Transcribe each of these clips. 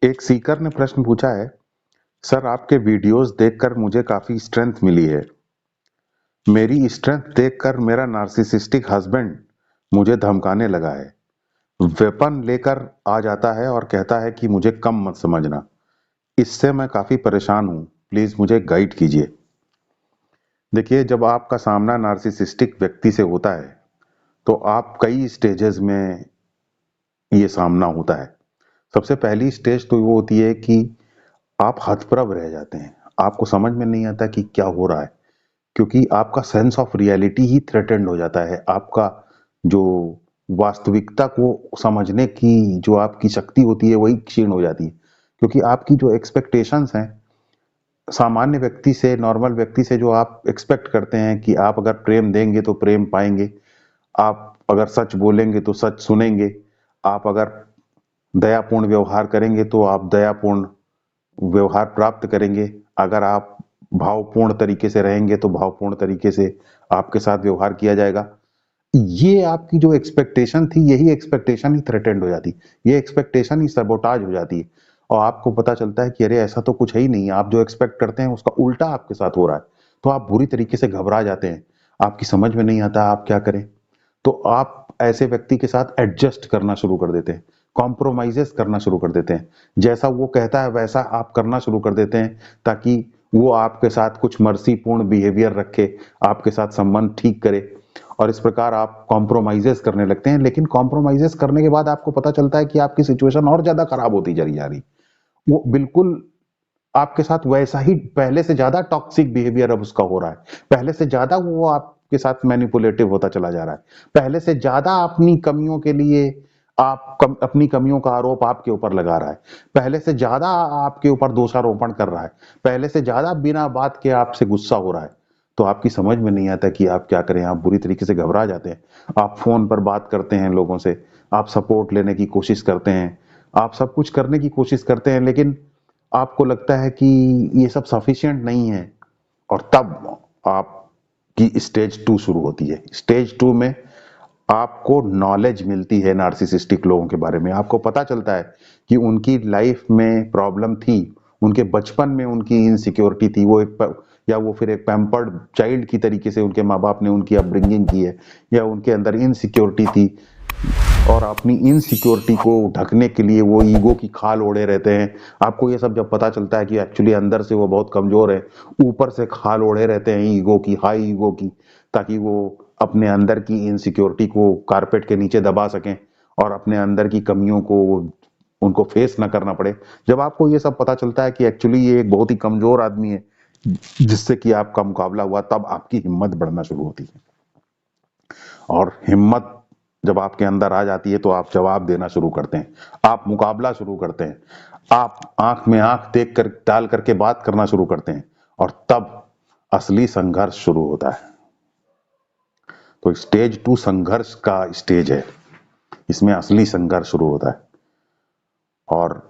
एक सीकर ने प्रश्न पूछा है, सर आपके वीडियोस देखकर मुझे काफी स्ट्रेंथ मिली है। मेरी स्ट्रेंथ देखकर मेरा नार्सिसिस्टिक हस्बैंड मुझे धमकाने लगा है। वेपन लेकर आ जाता है और कहता है कि मुझे कम मत समझना। इससे मैं काफी परेशान हूँ। प्लीज मुझे गाइड कीजिए। देखिए, जब आपका सामना नार्सिसिस्टिक व्यक्ति से होता है तो आप कई स्टेजेस में ये सामना होता है। सबसे पहली स्टेज तो वो होती है कि आप हतप्रभ रह जाते हैं। आपको समझ में नहीं आता कि क्या हो रहा है, क्योंकि आपका sense of reality he threatened हो जाता है। आपका जो वास्तविकता को समझने की जो आपकी शक्ति होती है वही क्षीण हो जाती है, क्योंकि आपकी जो एक्सपेक्टेशंस हैं सामान्य व्यक्ति से, नॉर्मल व्यक्ति से, जो आप एक्सपेक्ट करते हैं कि आप अगर प्रेम देंगे तो प्रेम पाएंगे, आप अगर सच बोलेंगे तो सच सुनेंगे, आप अगर दयापूर्ण व्यवहार करेंगे तो आप दयापूर्ण व्यवहार प्राप्त करेंगे, अगर आप भावपूर्ण तरीके से रहेंगे तो भावपूर्ण तरीके से आपके साथ व्यवहार किया जाएगा। ये आपकी जो एक्सपेक्टेशन थी, यही एक्सपेक्टेशन ही थ्रेटेंड हो जाती, ये एक्सपेक्टेशन ही सबोटाज हो जाती है। और आपको पता चलता है कि अरे ऐसा तो कुछ है ही नहीं, आप जो एक्सपेक्ट करते हैं उसका उल्टा आपके साथ हो रहा है। तो आप बुरी तरीके से घबरा जाते हैं, आपकी समझ में नहीं आता आप क्या करें। तो आप ऐसे व्यक्ति के साथ एडजस्ट करना शुरू कर देते हैं, कॉम्प्रोमाइजेस करना शुरू कर देते हैं। जैसा वो कहता है वैसा आप करना शुरू कर देते हैं, ताकि वो आपके साथ कुछ मर्सीपूर्ण बिहेवियर रखे, आपके साथ संबंध ठीक करे। और इस प्रकार आप कॉम्प्रोमाइजेस करने लगते हैं। लेकिन कॉम्प्रोमाइजेस करने के बाद आपको पता चलता है कि आपकी सिचुएशन और ज्यादा खराब होती चली जा रही। वो बिल्कुल आपके साथ वैसा ही, पहले से ज्यादा टॉक्सिक बिहेवियर अब उसका हो रहा है। पहले से ज्यादा वो आपके साथ मैनिपुलेटिव होता चला जा रहा है। पहले से ज्यादा अपनी कमियों के लिए अपनी कमियों का आरोप आपके ऊपर लगा रहा है। पहले से ज्यादा आपके ऊपर दोषारोपण कर रहा है। पहले से ज्यादा बिना बात के आपसे गुस्सा हो रहा है। तो आपकी समझ में नहीं आता कि आप क्या करें। आप बुरी तरीके से घबरा जाते हैं। आप फोन पर बात करते हैं लोगों से, आप सपोर्ट लेने की कोशिश करते हैं, आप सब कुछ करने की कोशिश करते हैं, लेकिन आपको लगता है कि ये सब सफिशिएंट नहीं है। और तब आपकी स्टेज 2 शुरू होती है। स्टेज 2 में आपको नॉलेज मिलती है नार्सिसिस्टिक लोगों के बारे में। आपको पता चलता है कि उनकी लाइफ में प्रॉब्लम थी, उनके बचपन में उनकी इनसिक्योरिटी थी, वो या वो फिर एक पैम्पर्ड चाइल्ड की तरीके से उनके माँ बाप ने उनकी अपब्रिंगिंग की है, या उनके अंदर इनसिक्योरिटी थी। और अपनी इनसिक्योरिटी को ढकने के लिए वो ईगो की खाल ओढ़े रहते हैं। आपको ये सब जब पता चलता है कि एक्चुअली अंदर से वो बहुत कमजोर है, ऊपर से खाल ओढ़े रहते हैं ईगो की, हाई ईगो की, ताकि वो अपने अंदर की इनसिक्योरिटी को कारपेट के नीचे दबा सकें और अपने अंदर की कमियों को उनको फेस ना करना पड़े। जब आपको ये सब पता चलता है कि एक्चुअली ये एक बहुत ही कमजोर आदमी है जिससे कि आपका मुकाबला हुआ, तब आपकी हिम्मत बढ़ना शुरू होती है। और हिम्मत जब आपके अंदर आ जाती है तो आप जवाब देना शुरू करते हैं, आप मुकाबला शुरू करते हैं, आप आंख में आंख देख कर डाल करके बात करना शुरू करते हैं। और तब असली संघर्ष शुरू होता है। तो स्टेज 2 संघर्ष का स्टेज है। इसमें असली संघर्ष शुरू होता है और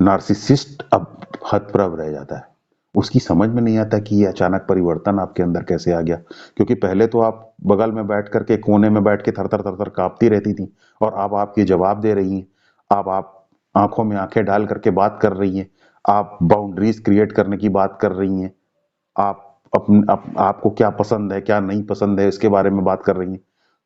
नार्सिसिस्ट अब हतप्रभ रह जाता है। उसकी समझ में नहीं आता कि ये अचानक परिवर्तन आपके अंदर कैसे आ गया, क्योंकि पहले तो आप बगल में बैठ करके, कोने में बैठ के थर थर कांपती रहती थी, और अब आप ये जवाब दे रही हैं। अब आप आंखों में आंखें डाल करके बात कर रही हैं, आप बाउंड्रीज क्रिएट करने की बात कर रही हैं, आप आपको क्या पसंद है क्या नहीं पसंद है इसके बारे में बात कर रही हैं।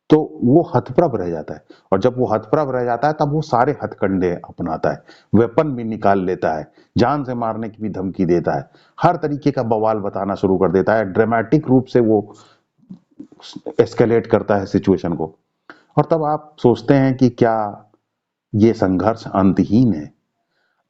तो वो हतप्रभ रह जाता है। और जब वो हतप्रभ रह जाता है तब वो सारे हथकंडे अपनाता है, वेपन भी निकाल लेता है, जान से मारने की भी धमकी देता है, हर तरीके का बवाल बताना शुरू कर देता है, ड्रामेटिक रूप से वो एस्केलेट करता है सिचुएशन को। और तब आप सोचते हैं कि क्या ये संघर्ष अंतहीन है।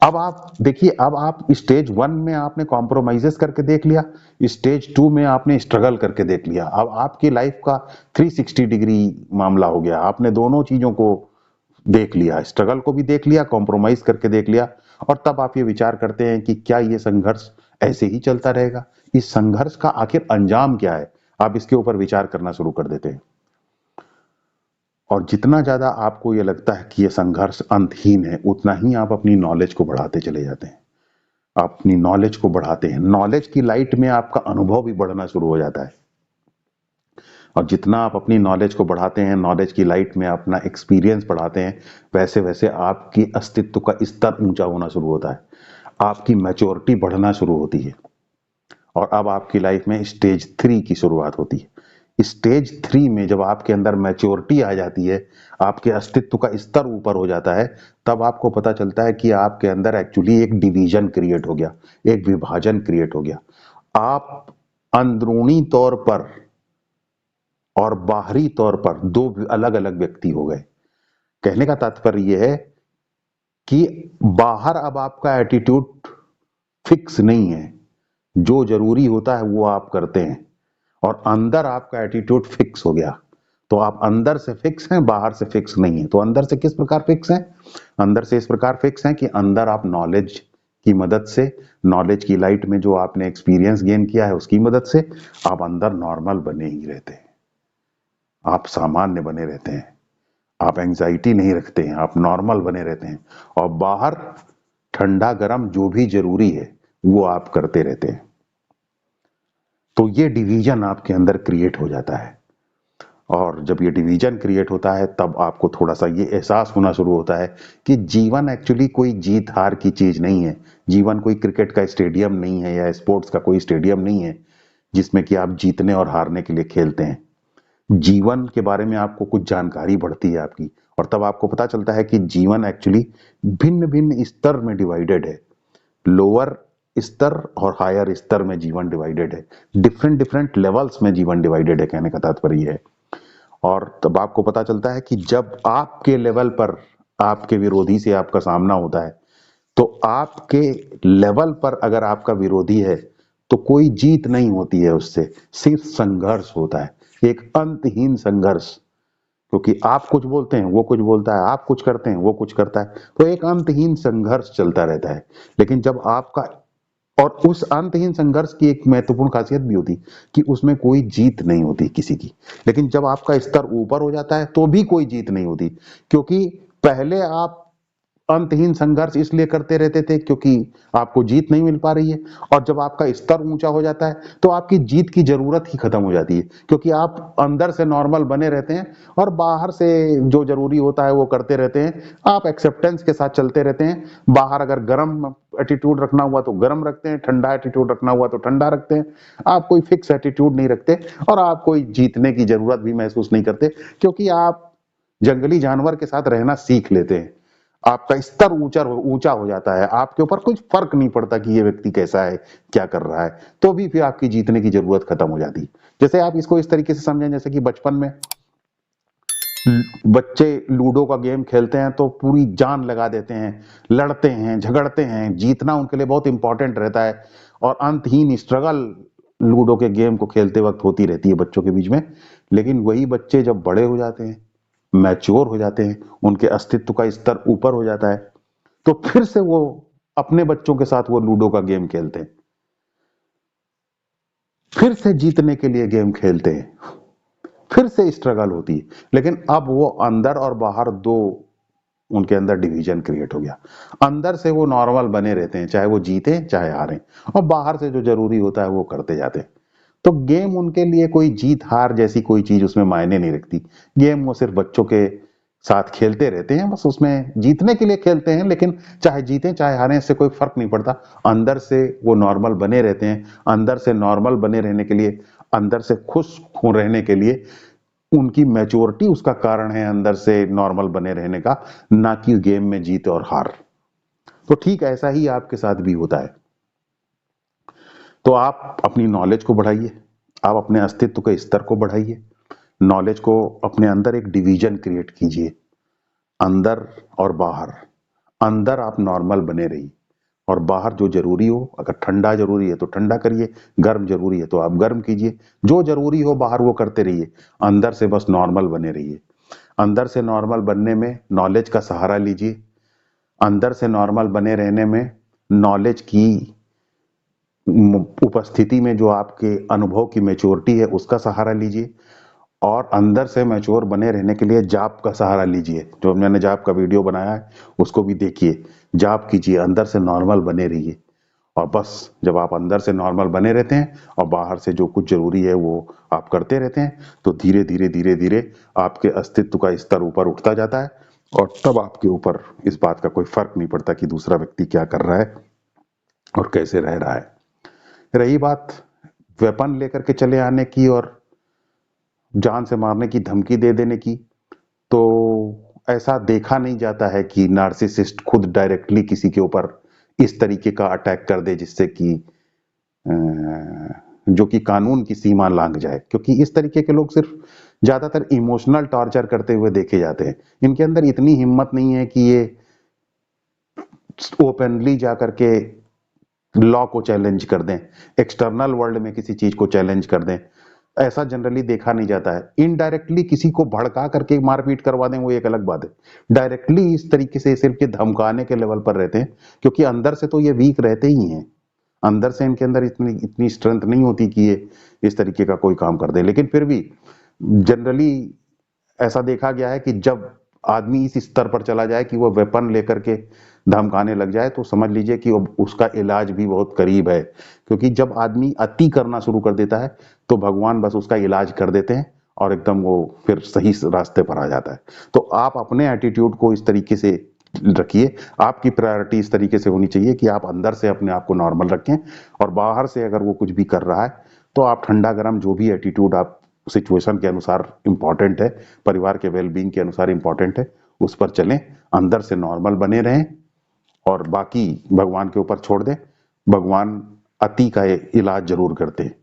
अब आप देखिए, अब आप स्टेज 1 में आपने कॉम्प्रोमाइजेस करके देख लिया, स्टेज 2 में आपने स्ट्रगल करके देख लिया। अब आपकी लाइफ का 360 डिग्री मामला हो गया। आपने दोनों चीजों को देख लिया, स्ट्रगल को भी देख लिया, कॉम्प्रोमाइज करके देख लिया। और तब आप ये विचार करते हैं कि क्या ये संघर्ष ऐसे ही चलता रहेगा, इस संघर्ष का आखिर अंजाम क्या है। आप इसके ऊपर विचार करना शुरू कर देते हैं। और जितना ज्यादा आपको ये लगता है कि ये संघर्ष अंतहीन है, उतना ही आप अपनी नॉलेज को बढ़ाते चले जाते हैं। अपनी नॉलेज को बढ़ाते हैं, नॉलेज की लाइट में आपका अनुभव भी बढ़ना शुरू हो जाता है। और जितना आप अपनी नॉलेज को बढ़ाते हैं, नॉलेज की लाइट में अपना एक्सपीरियंस बढ़ाते हैं, वैसे वैसे आपकी अस्तित्व का स्तर ऊंचा होना शुरू होता है, आपकी मैच्योरिटी बढ़ना शुरू होती है और अब आपकी लाइफ में स्टेज 3 की शुरुआत होती है। स्टेज 3 में जब आपके अंदर मैच्योरिटी आ जाती है, आपके अस्तित्व का स्तर ऊपर हो जाता है, तब आपको पता चलता है कि आपके अंदर एक्चुअली एक डिवीजन क्रिएट हो गया, एक विभाजन क्रिएट हो गया। आप अंदरूनी तौर पर और बाहरी तौर पर दो अलग अलग व्यक्ति हो गए। कहने का तात्पर्य यह है कि बाहर अब आपका एटीट्यूड फिक्स नहीं है, जो जरूरी होता है वो आप करते हैं, और अंदर आपका एटीट्यूड फिक्स हो गया। तो आप अंदर से फिक्स हैं, बाहर से फिक्स नहीं है। तो अंदर से किस प्रकार फिक्स हैं? अंदर से इस प्रकार फिक्स हैं कि अंदर आप नॉलेज की मदद से, नॉलेज की लाइट में जो आपने एक्सपीरियंस गेन किया है उसकी मदद से आप अंदर नॉर्मल बने ही रहते हैं, आप सामान्य बने रहते हैं, आप एंजाइटी नहीं रखते हैं, आप नॉर्मल बने रहते हैं, और बाहर ठंडा गर्म जो भी जरूरी है वो आप करते रहते हैं। तो ये डिवीजन आपके अंदर क्रिएट हो जाता है, और जब ये डिवीजन क्रिएट होता है तब आपको थोड़ा सा ये एहसास होना शुरू होता है कि जीवन एक्चुअली कोई जीत हार की चीज नहीं है। जीवन कोई क्रिकेट का स्टेडियम नहीं है या स्पोर्ट्स का कोई स्टेडियम नहीं है जिसमें कि आप जीतने और हारने के लिए खेलते हैं। जीवन के बारे में आपको कुछ जानकारी बढ़ती है आपकी, और तब आपको पता चलता है कि जीवन एक्चुअली भिन्न भिन्न स्तर में डिवाइडेड है। लोअर स्तर और हायर स्तर में जीवन डिवाइडेड है, डिफरेंट डिफरेंट लेवल्स में जीवन डिवाइडेड है, कहने का तात्पर्य है। और तब आपको पता चलता है कि जब आपके लेवल पर आपके विरोधी से आपका सामना होता है, तो आपके लेवल पर अगर आपका विरोधी है तो कोई जीत नहीं होती है उससे, सिर्फ संघर्ष होता है, एक अंतहीन संघर्ष। क्योंकि आप कुछ बोलते हैं वो कुछ बोलता है, आप कुछ करते हैं वो कुछ करता है, तो एक अंतहीन संघर्ष चलता रहता है। लेकिन जब आपका, और उस अंतहीन संघर्ष की एक महत्वपूर्ण खासियत भी होती कि उसमें कोई जीत नहीं होती किसी की। लेकिन जब आपका स्तर ऊपर हो जाता है तो भी कोई जीत नहीं होती, क्योंकि पहले आप अंतहीन संघर्ष इसलिए करते रहते थे क्योंकि आपको जीत नहीं मिल पा रही है, और जब आपका स्तर ऊंचा हो जाता है तो आपकी जीत की जरूरत ही खत्म हो जाती है, क्योंकि आप अंदर से नॉर्मल बने रहते हैं और बाहर से जो जरूरी होता है वो करते रहते हैं। आप एक्सेप्टेंस के साथ चलते रहते हैं। बाहर अगर गर्म एटीट्यूड रखना हुआ तो गर्म रखते हैं, ठंडा एटीट्यूड रखना हुआ तो ठंडा रखते हैं। आप कोई फिक्स एटीट्यूड नहीं रखते, और आप कोई जीतने की जरूरत भी महसूस नहीं करते, क्योंकि आप जंगली जानवर के साथ रहना सीख लेते हैं। आपका स्तर ऊंचा ऊंचा हो जाता है, आपके ऊपर कुछ फर्क नहीं पड़ता कि ये व्यक्ति कैसा है, क्या कर रहा है, तो भी फिर आपकी जीतने की जरूरत खत्म हो जाती है। जैसे आप इसको इस तरीके से समझें, जैसे कि बचपन में बच्चे लूडो का गेम खेलते हैं तो पूरी जान लगा देते हैं, लड़ते हैं, झगड़ते हैं, जीतना उनके लिए बहुत इंपॉर्टेंट रहता है, और अंतहीन स्ट्रगल लूडो के गेम को खेलते वक्त होती रहती है बच्चों के बीच में। लेकिन वही बच्चे जब बड़े हो जाते हैं, मैच्योर हो जाते हैं, उनके अस्तित्व का स्तर ऊपर हो जाता है, तो फिर से वो अपने बच्चों के साथ वो लूडो का गेम खेलते हैं, फिर से जीतने के लिए गेम खेलते हैं, फिर से स्ट्रगल होती है। लेकिन अब वो अंदर और बाहर दो, उनके अंदर डिवीजन क्रिएट हो गया। अंदर से वो नॉर्मल बने रहते हैं, चाहे वो जीते चाहे हारें, और बाहर से जो जरूरी होता है वो करते जाते हैं। तो गेम उनके लिए कोई जीत हार जैसी कोई चीज उसमें मायने नहीं रखती। गेम वो सिर्फ बच्चों के साथ खेलते रहते हैं, बस उसमें जीतने के लिए खेलते हैं, लेकिन चाहे जीतें चाहे हारें इससे कोई फर्क नहीं पड़ता। अंदर से वो नॉर्मल बने रहते हैं। अंदर से नॉर्मल बने रहने के लिए, अंदर से खुश रहने के लिए उनकी मैच्योरिटी उसका कारण है, अंदर से नॉर्मल बने रहने का, ना कि गेम में जीत और हार। तो ठीक ऐसा ही आपके साथ भी होता है। तो आप अपनी नॉलेज को बढ़ाइए, आप अपने अस्तित्व के स्तर को बढ़ाइए, नॉलेज को अपने अंदर एक डिवीजन क्रिएट कीजिए, अंदर और बाहर। अंदर आप नॉर्मल बने रहिए, और बाहर जो जरूरी हो, अगर ठंडा जरूरी है तो ठंडा करिए, गर्म जरूरी है तो आप गर्म कीजिए, जो जरूरी हो बाहर वो करते रहिए, अंदर से बस नॉर्मल बने रहिए। अंदर से नॉर्मल बनने में नॉलेज का सहारा लीजिए। अंदर से नॉर्मल बने रहने में नॉलेज की उपस्थिति में जो आपके अनुभव की मैच्योरिटी है उसका सहारा लीजिए, और अंदर से मैच्योर बने रहने के लिए जाप का सहारा लीजिए। जो मैंने जाप का वीडियो बनाया है उसको भी देखिए, जाप कीजिए, अंदर से नॉर्मल बने रहिए, और बस जब आप अंदर से नॉर्मल बने रहते हैं और बाहर से जो कुछ जरूरी है वो आप करते रहते हैं, तो धीरे धीरे धीरे धीरे आपके अस्तित्व का स्तर ऊपर उठता जाता है और तब आपके ऊपर इस बात का कोई फर्क नहीं पड़ता कि दूसरा व्यक्ति क्या कर रहा है और कैसे रह रहा है। रही बात वेपन लेकर के चले आने की और जान से मारने की धमकी दे देने की, तो ऐसा देखा नहीं जाता है कि नार्सिसिस्ट खुद डायरेक्टली किसी के ऊपर इस तरीके का अटैक कर दे जिससे कि जो कि कानून की सीमा लांघ जाए, क्योंकि इस तरीके के लोग सिर्फ ज्यादातर इमोशनल टॉर्चर करते हुए देखे जाते हैं। इनके अंदर इतनी हिम्मत नहीं है कि ये ओपनली जाकर के लॉ को चैलेंज कर दें, एक्सटर्नल वर्ल्ड में किसी चीज को चैलेंज कर दें। ऐसा जनरली देखा नहीं जाता है। इनडायरेक्टली किसी को भड़का करके मारपीट करवा दें वो एक अलग बात है। डायरेक्टली इस तरीके से सिर्फ ये धमकाने के लेवल पर रहते हैं, क्योंकि अंदर से तो ये वीक रहते ही हैं। अंदर से इनके अंदर इतनी इतनी स्ट्रेंथ नहीं होती कि ये इस तरीके का कोई काम कर दे। लेकिन फिर भी जनरली ऐसा देखा गया है कि जब आदमी इस स्तर पर चला जाए कि वो वेपन लेकर के धमकाने लग जाए, तो समझ लीजिए कि उसका इलाज भी बहुत करीब है। क्योंकि जब आदमी अति करना शुरू कर देता है तो भगवान बस उसका इलाज कर देते हैं और एकदम वो फिर सही रास्ते पर आ जाता है। तो आप अपने एटीट्यूड को इस तरीके से रखिए, आपकी प्रायोरिटी इस तरीके से होनी चाहिए कि आप अंदर से अपने आप को नॉर्मल रखें और बाहर से अगर वो कुछ भी कर रहा है तो आप ठंडा गरम जो भी एटीट्यूड आप सिचुएशन के अनुसार इंपॉर्टेंट है, परिवार के वेलबींग के अनुसार इंपॉर्टेंट है, उस पर चलें, अंदर से नॉर्मल बने रहें और बाकी भगवान के ऊपर छोड़ दें। भगवान अति का इलाज जरूर करते हैं।